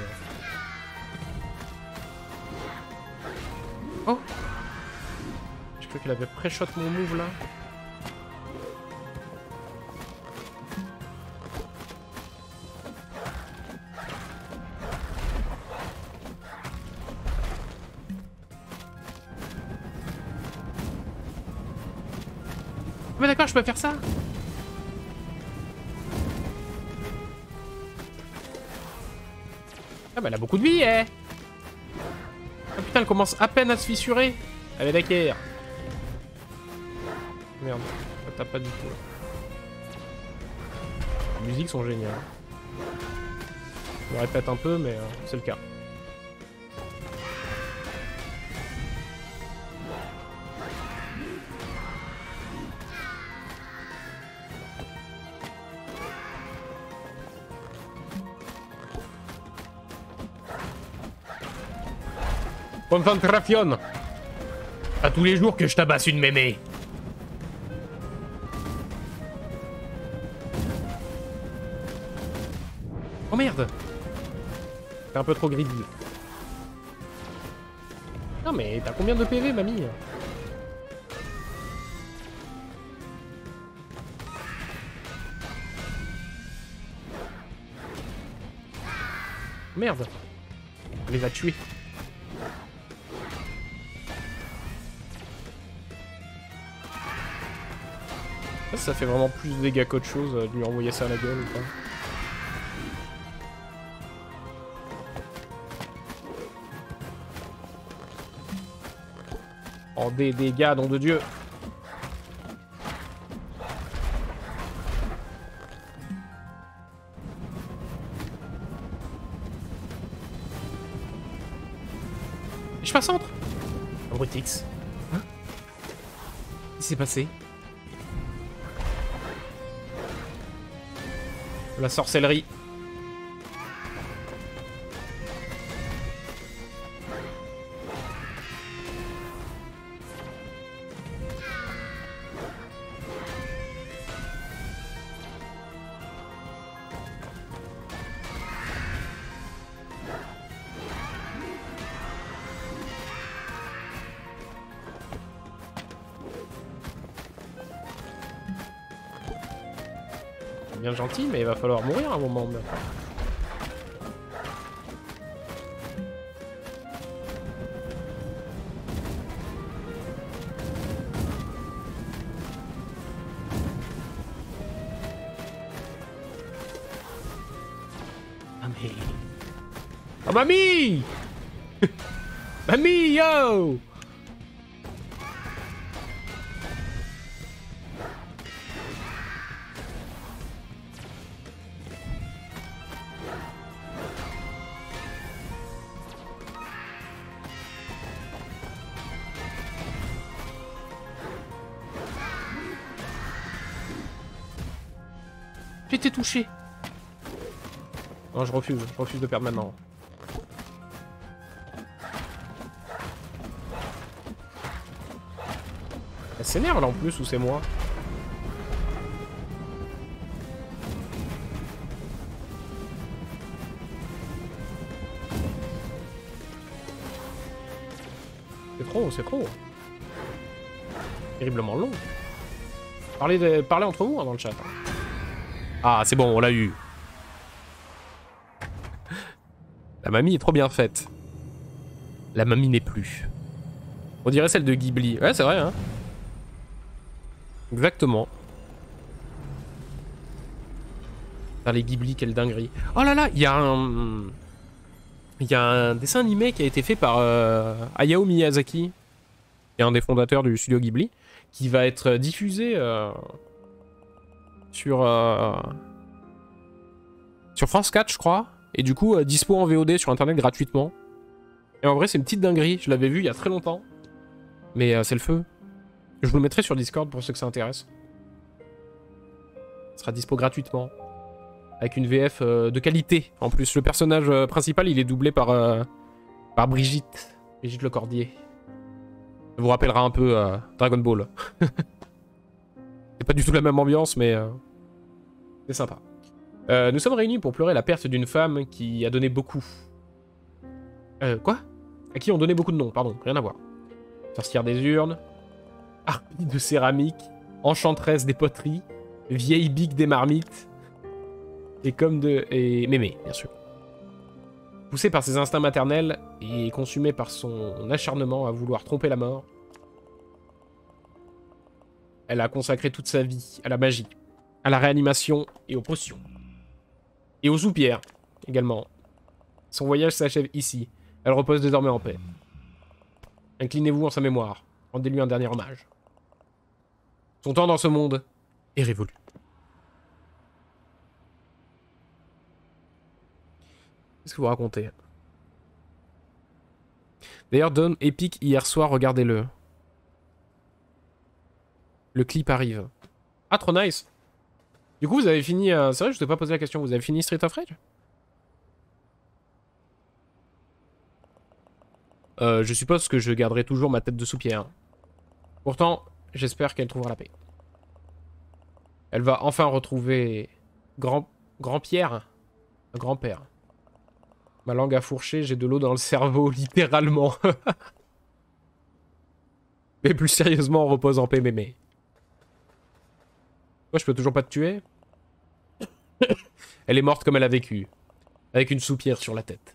Oh! J'ai cru qu'elle avait pré-shot mon move là. Mais d'accord, je peux faire ça? Ah bah elle a beaucoup de vie, eh! Ah putain, elle commence à peine à se fissurer. Elle est d'accord. Merde, ça tape pas du tout. Les musiques sont géniales. Je me répète un peu, mais c'est le cas. Concentration. Pas tous les jours que je tabasse une mémé. Oh merde. T'es un peu trop greedy. Non mais t'as combien de PV, mamie? Merde. On les a tués. Ça fait vraiment plus de dégâts qu'autre chose de lui envoyer ça à la gueule ou pas. Oh des dégâts, nom de Dieu. Je suis pas centre. Brutix. Hein? Qu'est-ce qui s'est passé? La sorcellerie. Bien gentil, mais il va falloir mourir à un moment. Ah mais... Oh mamie. Mamie, yo. J'ai été touché. Non, je refuse de perdre maintenant. Elle s'énerve là en plus ou c'est moi? C'est trop. Terriblement long. Parlez entre vous hein, dans le chat. Hein. Ah, c'est bon, on l'a eu. La mamie est trop bien faite. La mamie n'est plus. On dirait celle de Ghibli. Ouais, c'est vrai, hein. Exactement. Putain, les Ghibli, quelle dinguerie. Oh là là, il y a un... Il y a un dessin animé qui a été fait par Hayao Miyazaki, qui est un des fondateurs du studio Ghibli, qui va être diffusé sur France 4, je crois. Et du coup, dispo en VOD sur internet gratuitement. Et en vrai, c'est une petite dinguerie. Je l'avais vu il y a très longtemps. Mais c'est le feu. Je vous le mettrai sur Discord pour ceux que ça intéresse. Ce sera dispo gratuitement. Avec une VF de qualité. En plus, le personnage principal, il est doublé par Brigitte. Brigitte Lecordier. Ça vous rappellera un peu Dragon Ball. C'est pas du tout la même ambiance, mais c'est sympa. Nous sommes réunis pour pleurer la perte d'une femme qui a donné beaucoup. Quoi? À qui ont donné beaucoup de noms, pardon, rien à voir. Sorcière des urnes, harpie de céramique, enchanteresse des poteries, vieille bique des marmites, et mémé, bien sûr. Poussée par ses instincts maternels et consumée par son acharnement à vouloir tromper la mort, elle a consacré toute sa vie à la magie, à la réanimation et aux potions. Et aux soupières, également. Son voyage s'achève ici. Elle repose désormais en paix. Inclinez-vous en sa mémoire. Rendez-lui un dernier hommage. Son temps dans ce monde est révolu. Qu'est-ce que vous racontez? D'ailleurs, Dawn Epic hier soir, regardez-le. Le clip arrive. Ah, trop nice. Du coup, vous avez fini... C'est vrai, je ne t'ai pas posé la question. Vous avez fini Street of Rage? Je suppose que je garderai toujours ma tête de soupière. Pourtant, j'espère qu'elle trouvera la paix. Elle va enfin retrouver... Grand-Pierre. Un grand-père. Ma langue a fourché, j'ai de l'eau dans le cerveau, littéralement. Mais plus sérieusement, repose en paix, mémé. Moi, je peux toujours pas te tuer? Elle est morte comme elle a vécu. Avec une soupière sur la tête.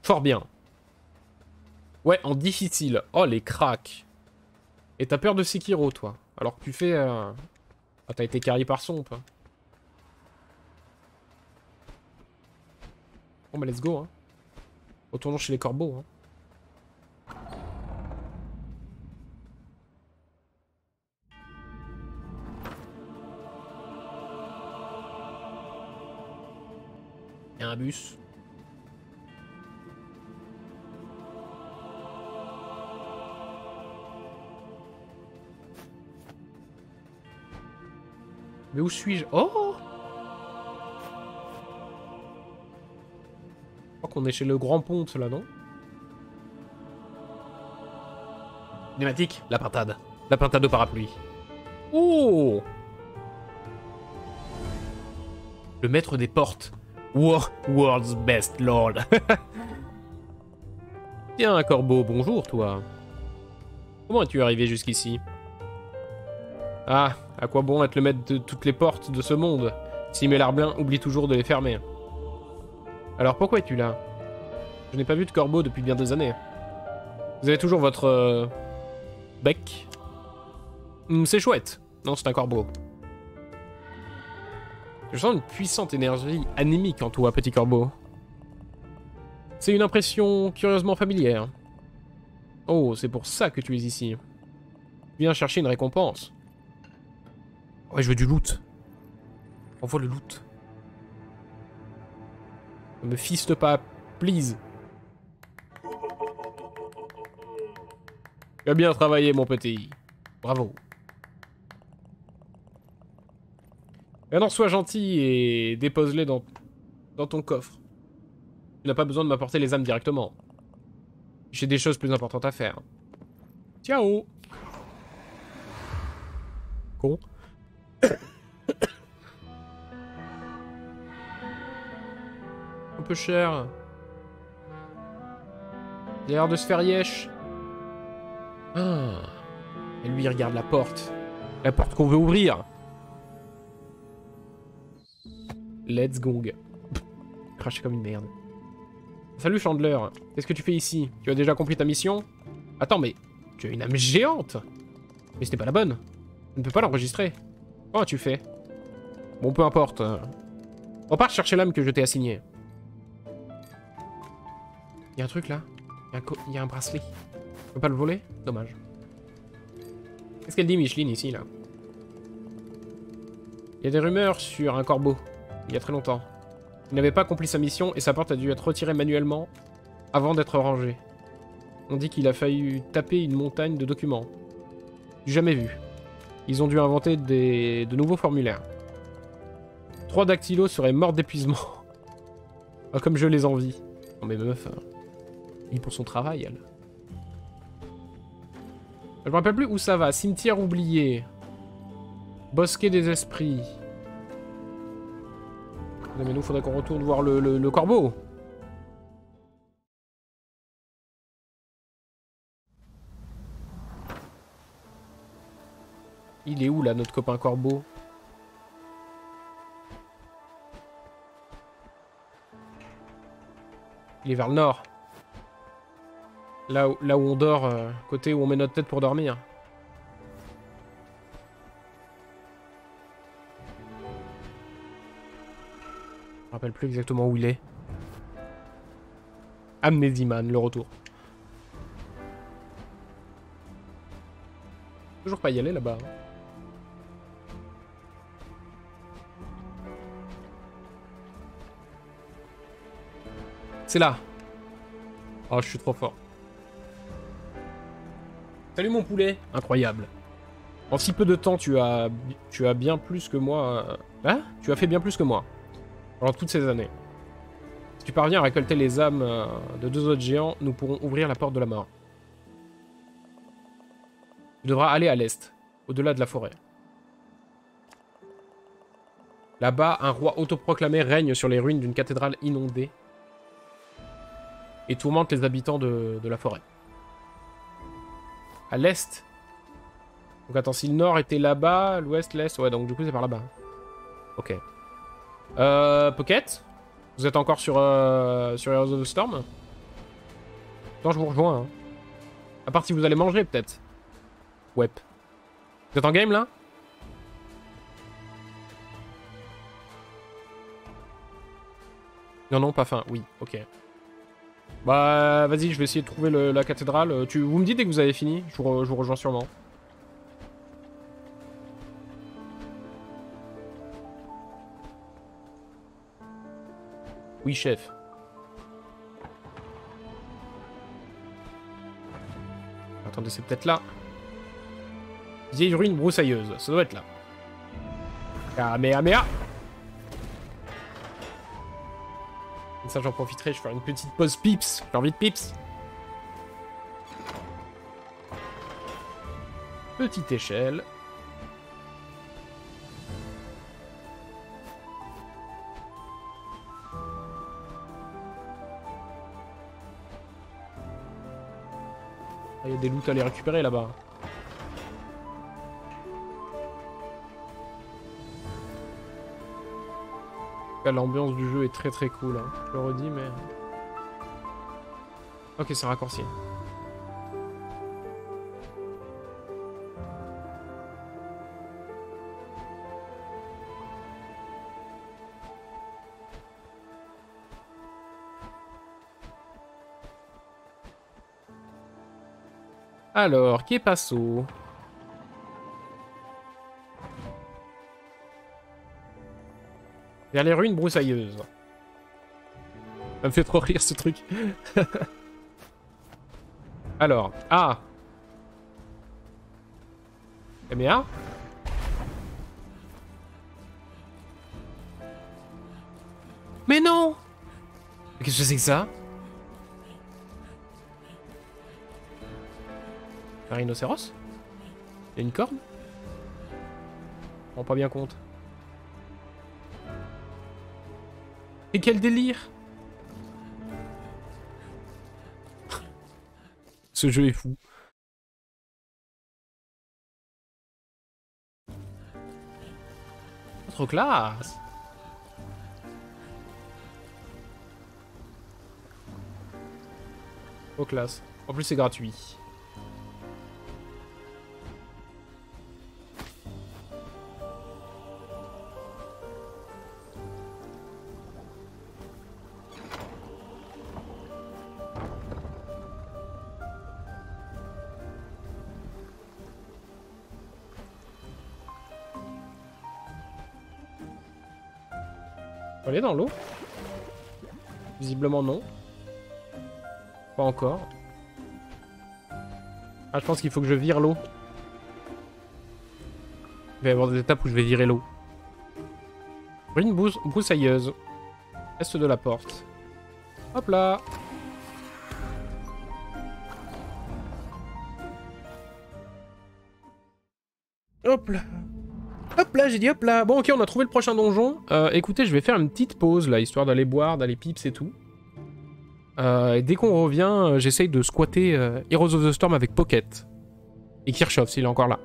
Fort bien. Ouais, en difficile. Oh, les cracks. Et t'as peur de Sekiro, toi. Alors que tu fais... Ah, t'as été carré par son, toi. Bon, bah, let's go, hein. Retournons chez les corbeaux, hein. Il y a un bus. Mais où suis-je? Oh! Je crois qu'on est chez le Grand Ponte, là, non? Pneumatique, la pintade. La pintade au parapluie. Oh! Le maître des portes. World's best lord. Tiens, corbeau, bonjour, toi. Comment es-tu arrivé jusqu'ici? Ah, à quoi bon être le maître de toutes les portes de ce monde si mes larbins oublient toujours de les fermer? Alors pourquoi es-tu là? Je n'ai pas vu de corbeau depuis bien des années. Vous avez toujours votre... bec? C'est chouette. Non, c'est un corbeau. Je sens une puissante énergie anémique en toi, petit corbeau. C'est une impression curieusement familière. Oh, c'est pour ça que tu es ici. Tu viens chercher une récompense. Ouais, je veux du loot. Envoie le loot. Ne me fiste pas, please. Tu as bien travaillé, mon petit. Bravo. Maintenant, sois gentil et dépose-les dans ton coffre. Tu n'as pas besoin de m'apporter les âmes directement. J'ai des choses plus importantes à faire. Ciao. Con. Un peu cher. Il a l'air de se faire yesh. Ah. Et lui, il regarde la porte. La porte qu'on veut ouvrir. Let's gong. Craché comme une merde. Salut Chandler, qu'est-ce que tu fais ici? Tu as déjà accompli ta mission? Attends, mais tu as une âme géante! Mais c'était pas la bonne. Je ne peux pas l'enregistrer. Comment tu fais? Bon, peu importe. Repars chercher l'âme que je t'ai assignée. Il y a un truc là? Il y a un bracelet. Je peux pas le voler? Dommage. Qu'est-ce qu'elle dit, Micheline, ici, là? Il y a des rumeurs sur un corbeau. Il y a très longtemps. Il n'avait pas accompli sa mission et sa porte a dû être retirée manuellement avant d'être rangée. On dit qu'il a failli taper une montagne de documents. Du jamais vu. Ils ont dû inventer de nouveaux formulaires. 3 dactylos seraient morts d'épuisement. Ah, comme je les envie. Non mais meuf, il est pour son travail, elle. Je me rappelle plus où ça va. Cimetière oublié. Bosquet des esprits. Non mais nous, faudrait qu'on retourne voir le corbeau. Il est où, là, notre copain corbeau? Il est vers le nord. Là où on dort, côté où on met notre tête pour dormir. Je me rappelle plus exactement où il est. Amnesie Man, le retour. Toujours pas y aller là-bas. C'est là. Oh, je suis trop fort. Salut mon poulet. Incroyable. En si peu de temps, tu as bien plus que moi. Hein? Tu as fait bien plus que moi. Pendant toutes ces années. Si tu parviens à récolter les âmes de 2 autres géants, nous pourrons ouvrir la porte de la mort. Tu devras aller à l'est, au-delà de la forêt. Là-bas, un roi autoproclamé règne sur les ruines d'une cathédrale inondée et tourmente les habitants de la forêt. À l'est. Donc attends, si le nord était là-bas, l'ouest, l'est, ouais, donc du coup c'est par là-bas. Ok. Pocket? Vous êtes encore sur Heroes of the Storm? Non, je vous rejoins. Hein. À part si vous allez manger, peut-être. Ouais. Vous êtes en game, là? Non, non, pas fin. Oui, ok. Bah, vas-y, je vais essayer de trouver la cathédrale. Vous me dites dès que vous avez fini. Je vous rejoins sûrement. Oui, chef. Attendez, c'est peut-être là. Vieille ruine broussailleuse. Ça doit être là. Kamehameha. Ça, j'en profiterai. Je vais faire une petite pause pips. J'ai envie de pips. Petite échelle. Il y a des loots à les récupérer là-bas. L'ambiance du jeu est très très cool. Hein. Je le redis, mais... Ok, c'est un raccourci. Alors, qui est Passo? Vers les ruines broussailleuses. Ça me fait trop rire ce truc. Alors, ah. Kameha. Mais non. Qu'est-ce que c'est que ça? Un rhinocéros? Il y a une corne? Je rends pas bien compte. Et quel délire! Ce jeu est fou. Trop classe! Trop classe. En plus, c'est gratuit. On est dans l'eau? Visiblement non. Pas encore. Ah, je pense qu'il faut que je vire l'eau. Il va y avoir des étapes où je vais virer l'eau. Une broussailleuse. Reste de la porte. Hop là. Hop là. Hop là, j'ai dit hop là. Bon, ok, on a trouvé le prochain donjon. Écoutez, je vais faire une petite pause là, histoire d'aller boire, d'aller pips et tout. Et dès qu'on revient, j'essaye de squatter Heroes of the Storm avec Pocket. Et Kirchhoff, s'il est encore là.